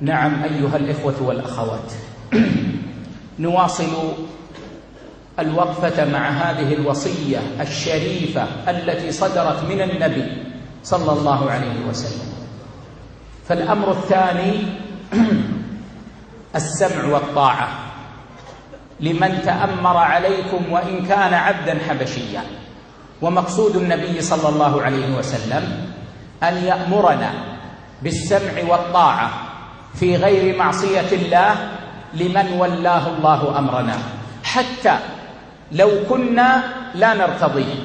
نعم أيها الإخوة والأخوات، نواصل الوقفة مع هذه الوصية الشريفة التي صدرت من النبي صلى الله عليه وسلم. فالأمر الثاني السمع والطاعة لمن تأمر عليكم وإن كان عبدا حبشيا. ومقصود النبي صلى الله عليه وسلم أن يأمرنا بالسمع والطاعة في غير معصية الله لمن ولاه الله أمرنا، حتى لو كنا لا نرتضيه.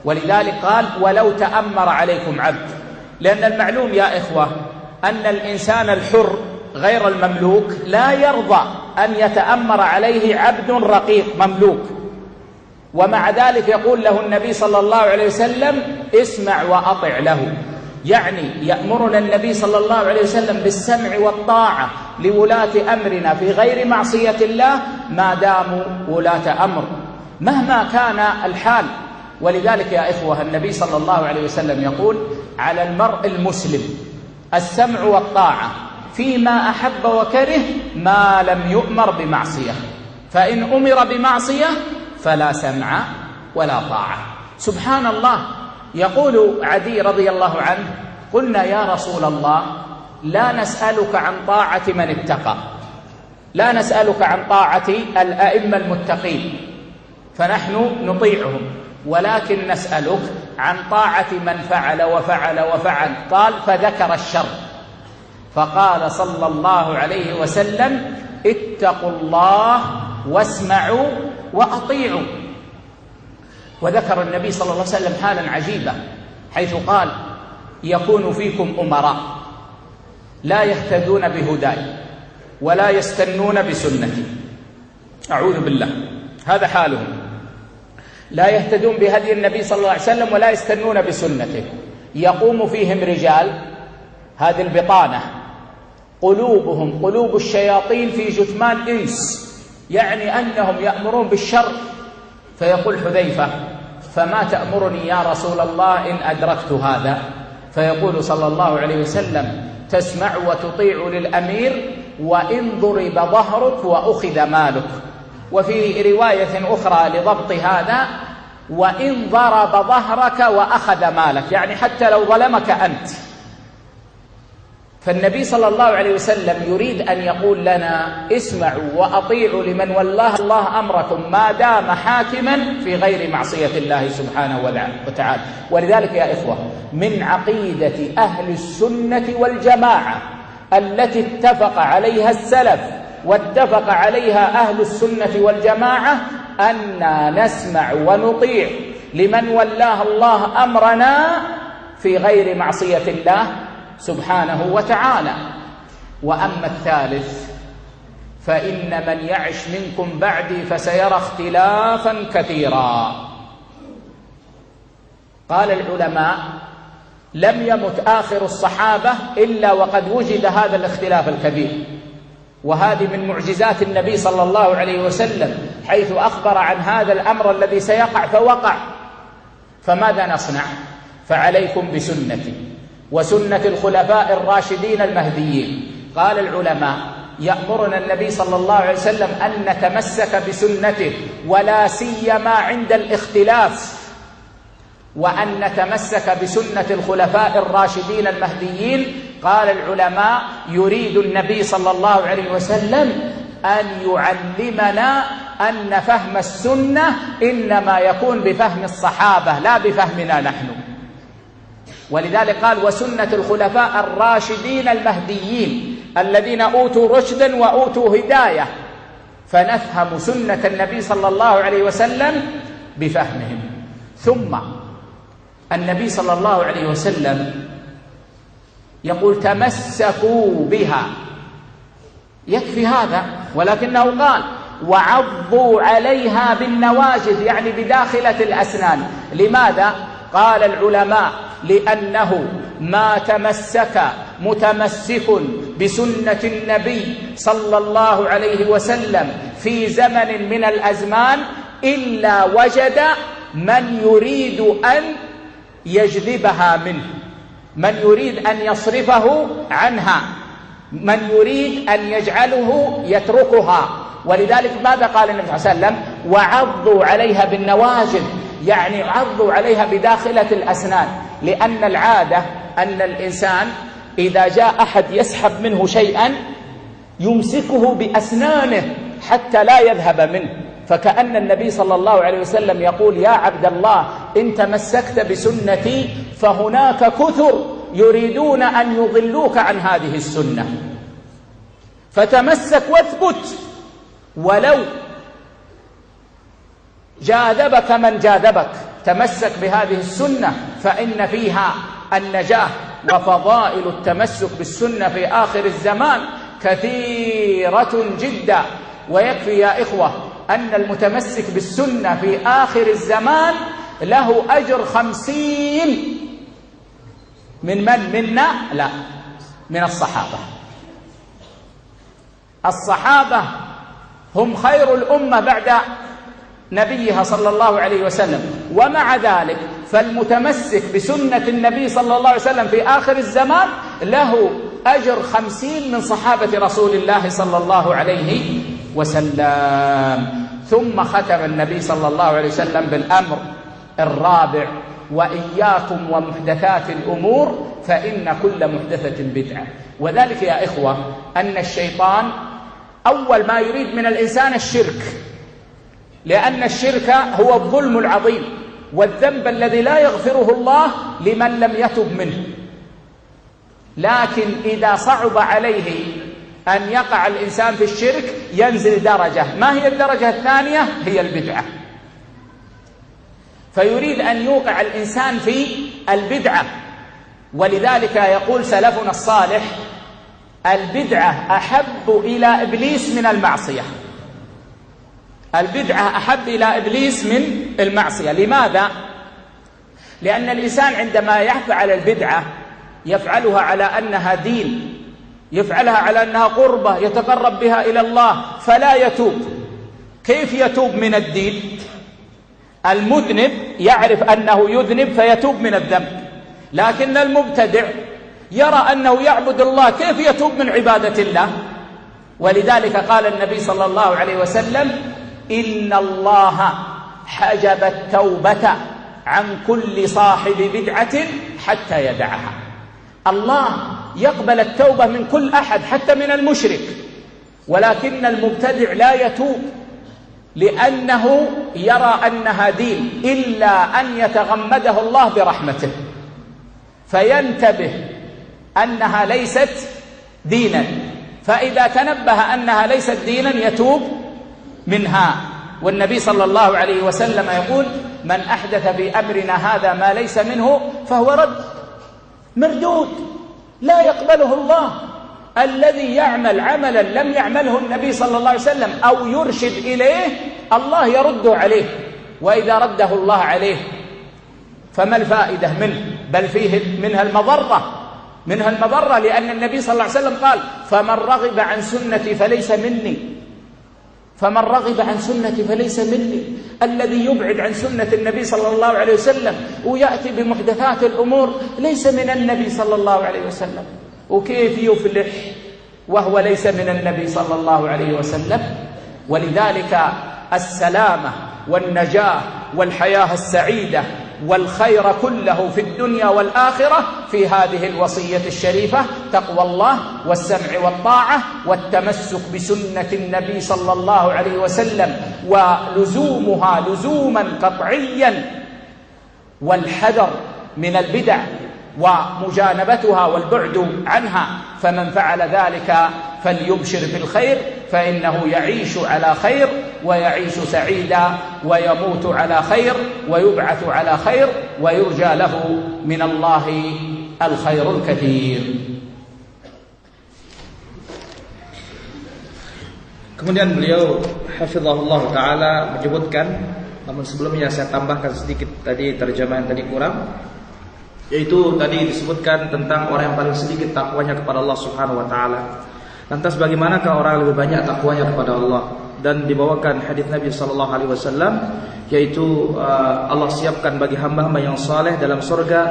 ولذلك قال ولو تأمر عليكم عبد، لأن المعلوم يا إخوة أن الإنسان الحر غير المملوك لا يرضى أن يتأمر عليه عبد رقيق مملوك. ومع ذلك يقول له النبي صلى الله عليه وسلم اسمع وأطع له، يعني يأمرنا النبي صلى الله عليه وسلم بالسمع والطاعة لولاة أمرنا في غير معصية الله ما داموا ولاة أمر مهما كان الحال. ولذلك يا إخوة النبي صلى الله عليه وسلم يقول على المرء المسلم السمع والطاعة فيما أحب وكره ما لم يؤمر بمعصية، فإن أمر بمعصية فلا سمع ولا طاعة. سبحان الله، يقول عدي رضي الله عنه قلنا يا رسول الله لا نسألك عن طاعة من اتقى، لا نسألك عن طاعة الأئمة المتقين فنحن نطيعهم، ولكن نسألك عن طاعة من فعل وفعل وفعل. قال فذكر الشر، فقال صلى الله عليه وسلم اتقوا الله واسمعوا وأطيعوا. وذكر النبي صلى الله عليه وسلم حالا عجيبة حيث قال يكون فيكم أمراء لا يهتدون بهداي ولا يستنون بسنتي. أعوذ بالله، هذا حالهم، لا يهتدون بهدي النبي صلى الله عليه وسلم ولا يستنون بسنته. يقوم فيهم رجال، هذه البطانة، قلوبهم قلوب الشياطين في جثمان إنس، يعني أنهم يأمرون بالشر. فيقول حذيفة فما تأمرني يا رسول الله إن أدركت هذا؟ فيقول صلى الله عليه وسلم تسمع وتطيع للأمير وإن ضرب ظهرك وأخذ مالك. وفي رواية أخرى لضبط هذا وإن ضرب ظهرك وأخذ مالك، يعني حتى لو ظلمك أنت. فالنبي صلى الله عليه وسلم يريد أن يقول لنا اسمعوا وأطيعوا لمن والله الله أمركم ما دام حاكما في غير معصية الله سبحانه وتعالى. ولذلك يا إخوة من عقيدة أهل السنة والجماعة التي اتفق عليها السلف واتفق عليها أهل السنة والجماعة أننا نسمع ونطيع لمن والله الله أمرنا في غير معصية الله سبحانه وتعالى. وأما الثالث فإن من يعش منكم بعدي فسيرى اختلافا كثيرا. قال العلماء لم يمت آخر الصحابة إلا وقد وجد هذا الاختلاف الكبير، وهذه من معجزات النبي صلى الله عليه وسلم حيث أخبر عن هذا الأمر الذي سيقع فوقع. فماذا نصنع؟ فعليكم بسنتي وسنة الخلفاء الراشدين المهديين. قال العلماء يأمرنا النبي صلى الله عليه وسلم أن نتمسك بسنته ولا سيما عند الاختلاف، وأن نتمسك بسنة الخلفاء الراشدين المهديين. قال العلماء يريد النبي صلى الله عليه وسلم أن يعلمنا أن فهم السنة إنما يكون بفهم الصحابة لا بفهمنا نحن. ولذلك قال وسنة الخلفاء الراشدين المهديين الذين أوتوا رشدا وأوتوا هداية، فنفهم سنة النبي صلى الله عليه وسلم بفهمهم. ثم النبي صلى الله عليه وسلم يقول تمسكوا بها، يكفي هذا، ولكنه قال وعضوا عليها بالنواجذ، يعني بداخلة الأسنان. لماذا؟ قال العلماء لأنه ما تمسك متمسك بسنة النبي صلى الله عليه وسلم في زمن من الأزمان إلا وجد من يريد أن يجذبها منه، من يريد أن يصرفه عنها، من يريد أن يجعله يتركها. ولذلك ماذا قال النبي صلى الله عليه وسلم؟ وعضوا عليها بالنواجذ، يعني عضوا عليها بداخلة الأسنان، لأن العادة أن الإنسان إذا جاء أحد يسحب منه شيئا يمسكه بأسنانه حتى لا يذهب منه، فكأن النبي صلى الله عليه وسلم يقول: يا عبد الله، إن تمسكت بسنتي فهناك كثر يريدون أن يضلوك عن هذه السنة، فتمسك واثبت، ولو جاذبك من جاذبك، تمسك بهذه السنة فإن فيها النجاة. وفضائل التمسك بالسنة في آخر الزمان كثيرة جدا، ويكفي يا إخوة أن المتمسك بالسنة في آخر الزمان له أجر 50 من منا؟ لا، من الصحابة. الصحابة هم خير الأمة بعد نبيها صلى الله عليه وسلم، ومع ذلك فالمتمسك بسنة النبي صلى الله عليه وسلم في آخر الزمان له أجر 50 من صحابة رسول الله صلى الله عليه وسلم. ثم ختم النبي صلى الله عليه وسلم بالأمر الرابع: وإياكم ومحدثات الأمور فإن كل محدثة بدعة. وذلك يا إخوة أن الشيطان أول ما يريد من الإنسان الشرك، لأن الشرك هو الظلم العظيم والذنب الذي لا يغفره الله لمن لم يتب منه. لكن إذا صعب عليه أن يقع الإنسان في الشرك ينزل درجة. ما هي الدرجة الثانية؟ هي البدعة. فيريد أن يوقع الإنسان في البدعة، ولذلك يقول سلفنا الصالح: البدعة أحب إلى إبليس من المعصية. البدعة أحب إلى إبليس من المعصية. لماذا؟ لأن الإنسان عندما يفعل البدعة يفعلها على أنها دين، يفعلها على أنها قربة يتقرب بها إلى الله، فلا يتوب. كيف يتوب من الدين؟ المذنب يعرف أنه يذنب فيتوب من الذنب، لكن المبتدع يرى أنه يعبد الله، كيف يتوب من عبادة الله؟ ولذلك قال النبي صلى الله عليه وسلم: إن الله حجب التوبة عن كل صاحب بدعة حتى يدعها. الله يقبل التوبة من كل أحد حتى من المشرك، ولكن المبتدع لا يتوب لأنه يرى أنها دين، إلا أن يتغمده الله برحمته فينتبه أنها ليست دينا، فإذا تنبه أنها ليست دينا يتوب منها. والنبي صلى الله عليه وسلم يقول: من أحدث في أمرنا هذا ما ليس منه فهو رد، مردود، لا يقبله الله. الذي يعمل عملا لم يعمله النبي صلى الله عليه وسلم أو يرشد إليه الله يرده عليه، وإذا رده الله عليه فما الفائدة منه؟ بل فيه منها المضرة، لأن النبي صلى الله عليه وسلم قال: فمن رغب عن سنتي فليس مني. فمن رغب عن سنتي فليس مني. الذي يبعد عن سنة النبي صلى الله عليه وسلم ويأتي بمحدثات الأمور ليس من النبي صلى الله عليه وسلم. وكيف يفلح وهو ليس من النبي صلى الله عليه وسلم؟ ولذلك السلامة والنجاة والحياة السعيدة والخير كله في الدنيا والآخرة في هذه الوصية الشريفة: تقوى الله والسمع والطاعة والتمسك بسنة النبي صلى الله عليه وسلم ولزومها لزوما قطعيا، والحذر من البدع ومجانبتها والبعد عنها. فمن فعل ذلك فليبشر بالخير، فإنه يعيش على خير ويعيش سعيدا ويموت على خير ويبعث على خير ويرجى له من الله الخير الكثير. Kemudian beliau hafizahullah ta'ala menyebutkan, namun sebelumnya saya tambahkan sedikit tadi terjemahan tadi kurang, yaitu tadi disebutkan tentang orang yang paling sedikit takwanya kepada Allah Subhanahu wa taala. Lantas bagaimanakah orang lebih banyak takwanya kepada Allah? Dan dibawakan hadis Nabi sallallahu alaihi wasallam, yaitu Allah siapkan bagi hamba-hamba yang saleh dalam surga,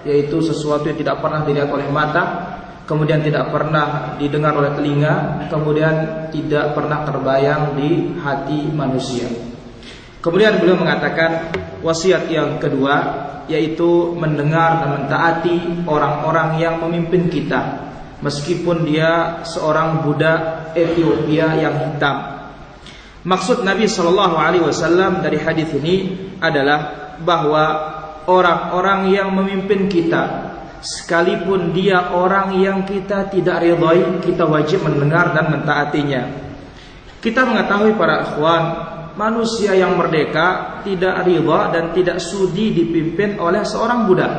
yaitu sesuatu yang tidak pernah dilihat oleh mata, kemudian tidak pernah didengar oleh telinga, kemudian tidak pernah terbayang di hati manusia. Kemudian beliau mengatakan wasiat yang kedua, yaitu mendengar dan mentaati orang-orang yang memimpin kita, meskipun dia seorang budak Ethiopia yang hitam. Maksud Nabi SAW dari hadis ini adalah bahwa orang-orang yang memimpin kita, sekalipun dia orang yang kita tidak ridhai, kita wajib mendengar dan mentaatinya. Kita mengetahui para ikhwan, manusia yang merdeka tidak ridha dan tidak sudi dipimpin oleh seorang budak.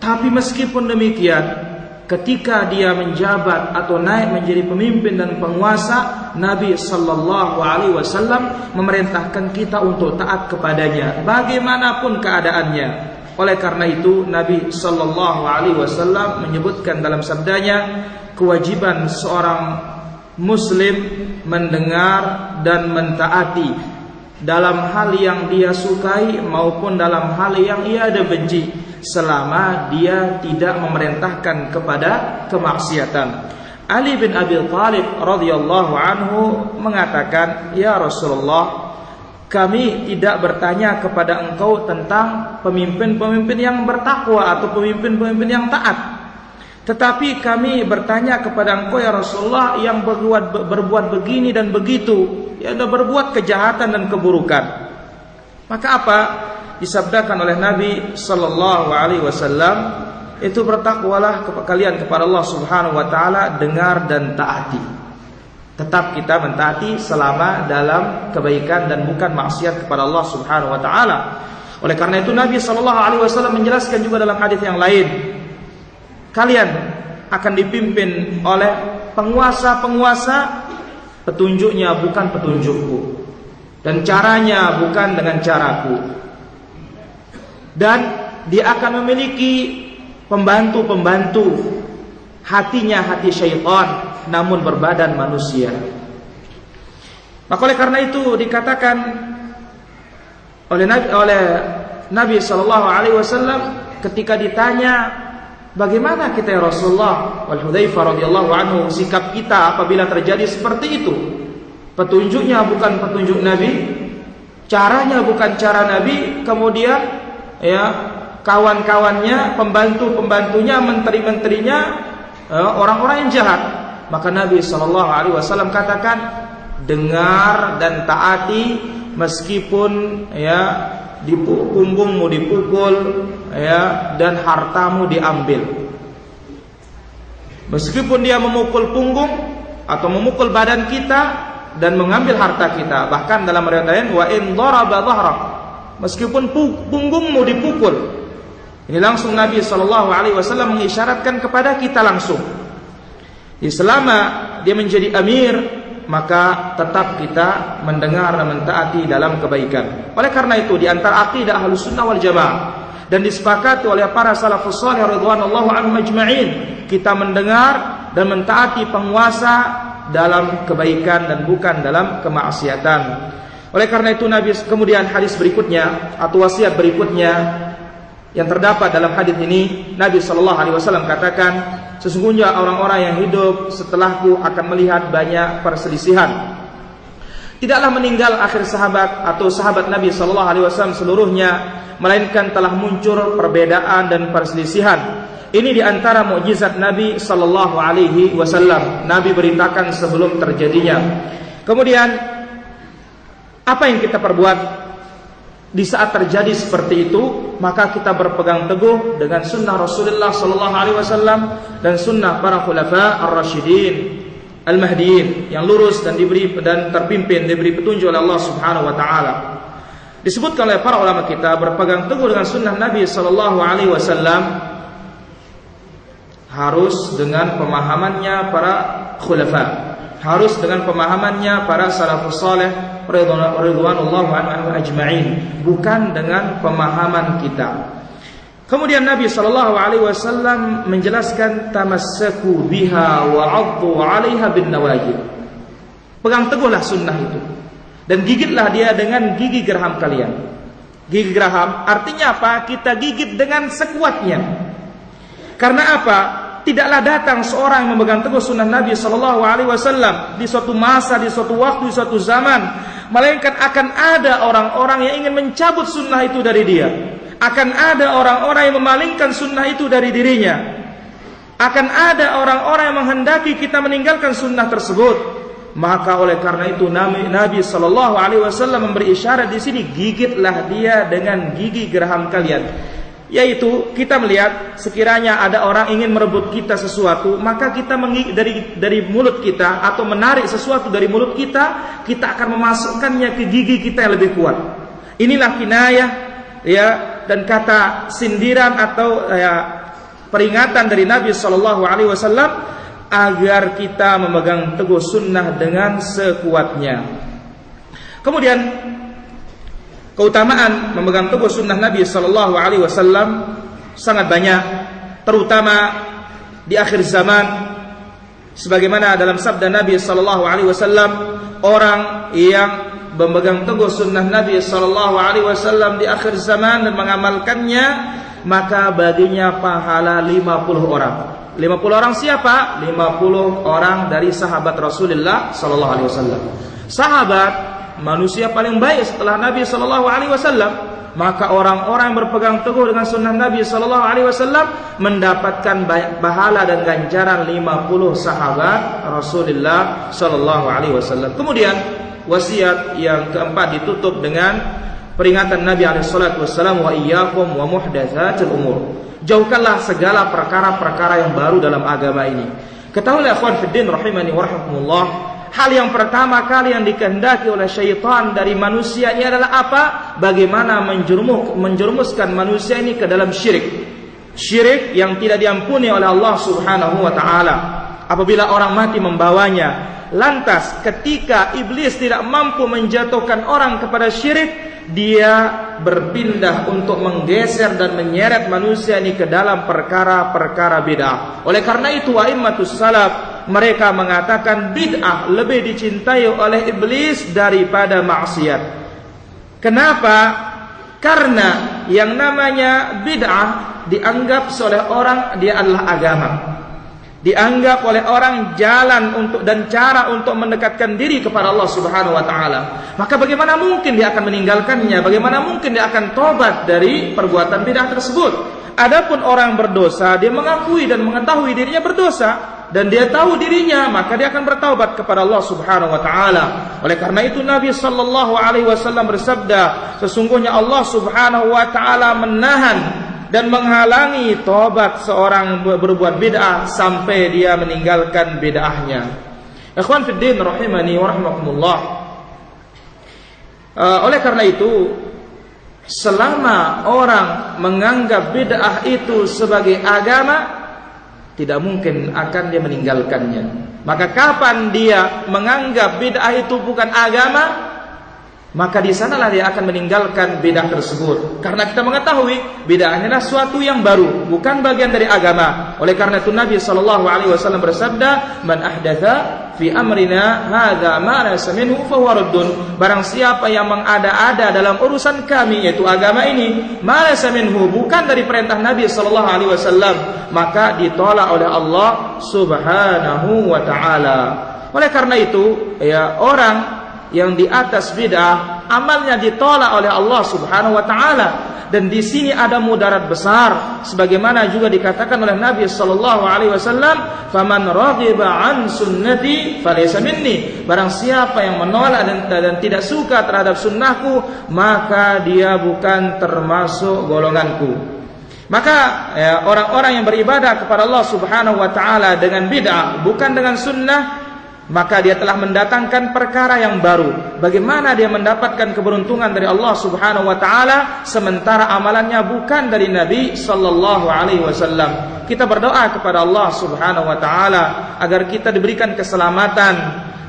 Tapi meskipun demikian, ketika dia menjabat atau naik menjadi pemimpin dan penguasa, Nabi SAW memerintahkan kita untuk taat kepadanya bagaimanapun keadaannya. Oleh karena itu Nabi SAW menyebutkan dalam sabdanya, kewajiban seorang muslim mendengar dan mentaati dalam hal yang dia sukai maupun dalam hal yang ia ada benci, selama dia tidak memerintahkan kepada kemaksiatan. Ali bin Abi Thalib radhiyallahu anhu mengatakan, "Ya Rasulullah, kami tidak bertanya kepada engkau tentang pemimpin-pemimpin yang bertakwa atau pemimpin-pemimpin yang taat, tetapi kami bertanya kepada engkau ya Rasulullah yang berbuat begini dan begitu, yang berbuat kejahatan dan keburukan." Maka apa disabdakan oleh Nabi sallallahu alaihi wasallam, itu bertakwalah kalian kepada Allah Subhanahu wa taala, dengar dan taati. Tetap kita mentaati selama dalam kebaikan dan bukan maksiat kepada Allah Subhanahu wa taala. Oleh karena itu Nabi sallallahu alaihi wasallam menjelaskan juga dalam hadis yang lain, kalian akan dipimpin oleh penguasa-penguasa, petunjuknya bukan petunjukku, dan caranya bukan dengan caraku. Dan dia akan memiliki pembantu-pembantu, hatinya hati syaitan, namun berbadan manusia. Maka oleh karena itu dikatakan oleh Nabi sallallahu alaihi wasallam ketika ditanya, bagaimana kita ya Rasulullah, wal Hudzaifah radhiyallahu anhu, sikap kita apabila terjadi seperti itu? Petunjuknya bukan petunjuk Nabi, caranya bukan cara Nabi, kemudian kawan-kawannya, pembantu-pembantunya, menteri-menterinya orang-orang yang jahat. Maka Nabi SAW katakan, dengar dan taati meskipun punggungmu dipukul dan hartamu diambil. Meskipun dia memukul punggung atau memukul badan kita dan mengambil harta kita, bahkan dalam riwayat lain wa in daraba dhahrak, meskipun punggungmu dipukul. Ini langsung Nabi SAW mengisyaratkan kepada kita langsung. Selama dia menjadi amir, maka tetap kita mendengar dan mentaati dalam kebaikan. Oleh karena itu di antara akidah Ahlus Sunnah wal Jamaah dan disepakati oleh para salafus salih radhiyallahu anhum ajma'in, kita mendengar dan mentaati penguasa dalam kebaikan dan bukan dalam kemaksiatan. Oleh karena itu Nabi, kemudian hadis berikutnya atau wasiat berikutnya yang terdapat dalam hadis ini, Nabi SAW katakan, sesungguhnya orang-orang yang hidup setelahku akan melihat banyak perselisihan. Tidaklah meninggal akhir sahabat atau sahabat Nabi SAW seluruhnya, melainkan telah muncul perbedaan dan perselisihan. Ini diantara mukjizat Nabi SAW. Nabi beritakan sebelum terjadinya. Kemudian apa yang kita perbuat di saat terjadi seperti itu? Maka kita berpegang teguh dengan sunnah Rasulullah SAW dan sunnah para khulafa ar-rasyidin al-mahdiin yang lurus dan diberi dan terpimpin, diberi petunjuk oleh Allah Subhanahu wa taala. Disebutkan oleh para ulama kita, berpegang teguh dengan sunnah Nabi SAW harus dengan pemahamannya para khulafa, harus dengan pemahamannya para salafus saleh ridwanullahu anhum ajma'in, bukan dengan pemahaman kita. Kemudian Nabi SAW menjelaskan, tamassaku biha wa 'addu 'alaiha bin nawajid. Pegang teguhlah sunnah itu dan gigitlah dia dengan gigi geraham kalian. Gigi geraham artinya apa? Kita gigit dengan sekuatnya. Karena apa? tidaklah datang seorang yang memegang teguh sunnah Nabi sallallahu alaihi wasallam di suatu masa, di suatu waktu, di suatu zaman, melainkan akan ada orang-orang yang ingin mencabut sunnah itu dari dia. Akan ada orang-orang yang memalingkan sunnah itu dari dirinya. Akan ada orang-orang yang menghendaki kita meninggalkan sunnah tersebut. Maka oleh karena itu Nabi sallallahu alaihi wasallam memberi isyarat di sini, gigitlah dia dengan gigi geraham kalian. Yaitu kita melihat sekiranya ada orang ingin merebut kita sesuatu, maka kita dari mulut kita atau menarik sesuatu dari mulut kita, kita akan memasukkannya ke gigi kita yang lebih kuat. Inilah kinayah ya, dan kata sindiran atau peringatan dari Nabi sallallahu alaihi wasallam agar kita memegang teguh sunnah dengan sekuatnya. Kemudian keutamaan memegang teguh sunnah Nabi sallallahu alaihi wasallam sangat banyak, terutama di akhir zaman. Sebagaimana dalam sabda Nabi sallallahu alaihi wasallam, orang yang memegang teguh sunnah Nabi sallallahu alaihi wasallam di akhir zaman dan mengamalkannya, maka baginya pahala 50 orang. 50 orang siapa? 50 orang dari sahabat Rasulullah sallallahu alaihi wasallam. Sahabat manusia paling baik setelah Nabi sallallahu alaihi wasallam. Maka orang-orang yang berpegang teguh dengan sunnah Nabi sallallahu alaihi wasallam mendapatkan pahala dan ganjaran 50 sahabat Rasulullah sallallahu alaihi wasallam. Kemudian wasiat yang keempat ditutup dengan peringatan Nabi alaihi salatu wasallam, wa iyyakum wa muhdatsatil umur. Jauhkanlah segala perkara-perkara yang baru dalam agama ini. Ketahuilah ikhwan fiddin rahimani wa rahimakumullah, hal yang pertama kali yang dikehendaki oleh syaitan dari manusia ini adalah apa? Bagaimana menjerumuskan manusia ini ke dalam syirik. Syirik yang tidak diampuni oleh Allah Subhanahu wa taala. Apabila orang mati membawanya. Lantas ketika iblis tidak mampu menjatuhkan orang kepada syirik, dia berpindah untuk menggeser dan menyeret manusia ini ke dalam perkara-perkara bid'ah. Oleh karena itu a'immatus salaf mereka mengatakan bid'ah lebih dicintai oleh iblis daripada maksiat. Kenapa? Karena yang namanya bid'ah dianggap oleh orang dia adalah agama. Dianggap oleh orang jalan untuk dan cara untuk mendekatkan diri kepada Allah Subhanahu wa taala. Maka bagaimana mungkin dia akan meninggalkannya? Bagaimana mungkin dia akan tobat dari perbuatan bid'ah tersebut? Adapun orang berdosa, dia mengakui dan mengetahui dirinya berdosa dan dia tahu dirinya, maka dia akan bertaubat kepada Allah Subhanahu wa taala. Oleh karena itu Nabi sallallahu alaihi wasallam bersabda, sesungguhnya Allah Subhanahu wa taala menahan dan menghalangi taubat seorang berbuat bid'ah sampai dia meninggalkan bid'ahnya. Ikhwan fiddin rahimani wa rahimakumullah. Oleh karena itu, selama orang menganggap bid'ah itu sebagai agama, tidak mungkin akan dia meninggalkannya. Maka kapan dia menganggap bid'ah itu bukan agama, maka di sanalah dia akan meninggalkan bid'ah tersebut. Karena kita mengetahui bid'ah adalah suatu yang baru, bukan bagian dari agama. Oleh karena itu Nabi sallallahu alaihi wasallam bersabda, "Man ahdatsa fi amrina hadza ma laysa minhu fa huwa raddun." Barang siapa yang mengada-ada dalam urusan kami yaitu agama ini, ma laysa minhu, bukan dari perintah Nabi sallallahu alaihi wasallam, maka ditolak oleh Allah Subhanahu wa taala. Oleh karena itu, ya, orang yang di atas bid'ah amalnya ditolak oleh Allah Subhanahu wa taala, dan di sini ada mudarat besar sebagaimana juga dikatakan oleh Nabi sallallahu alaihi wasallam, "Faman raghiba an sunnati falaysa minni." Barang siapa yang menolak dan tidak suka terhadap sunnahku, maka dia bukan termasuk golonganku. Maka orang-orang yang beribadah kepada Allah Subhanahu wa taala dengan bid'ah, bukan dengan sunnah, maka dia telah mendatangkan perkara yang baru. Bagaimana dia mendapatkan keberuntungan dari Allah Subhanahu wa taala sementara amalannya bukan dari Nabi sallallahu alaihi wasallam. Kita berdoa kepada Allah Subhanahu wa taala agar kita diberikan keselamatan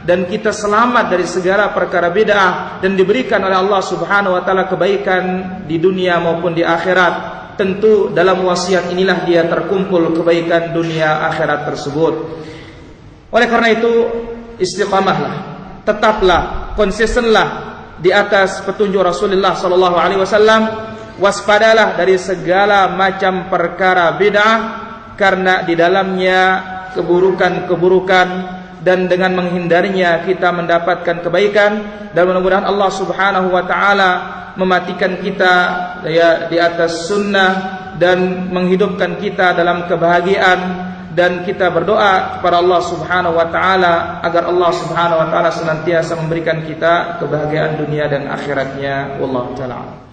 dan kita selamat dari segala perkara bid'ah dan diberikan oleh Allah Subhanahu wa taala kebaikan di dunia maupun di akhirat. Tentu dalam wasiat inilah dia terkumpul kebaikan dunia akhirat tersebut. Oleh karena itu, istiqamahlah, tetaplah, konsistenlah di atas petunjuk Rasulullah SAW. Waspadalah dari segala macam perkara bid'ah karena di dalamnya keburukan-keburukan, dan dengan menghindarinya kita mendapatkan kebaikan. Dan mudah-mudahan Allah Subhanahu wa taala mematikan kita di atas sunnah dan menghidupkan kita dalam kebahagiaan. Dan kita berdoa kepada Allah Subhanahu wa taala agar Allah Subhanahu wa taala senantiasa memberikan kita kebahagiaan dunia dan akhiratnya. Wallahu taala.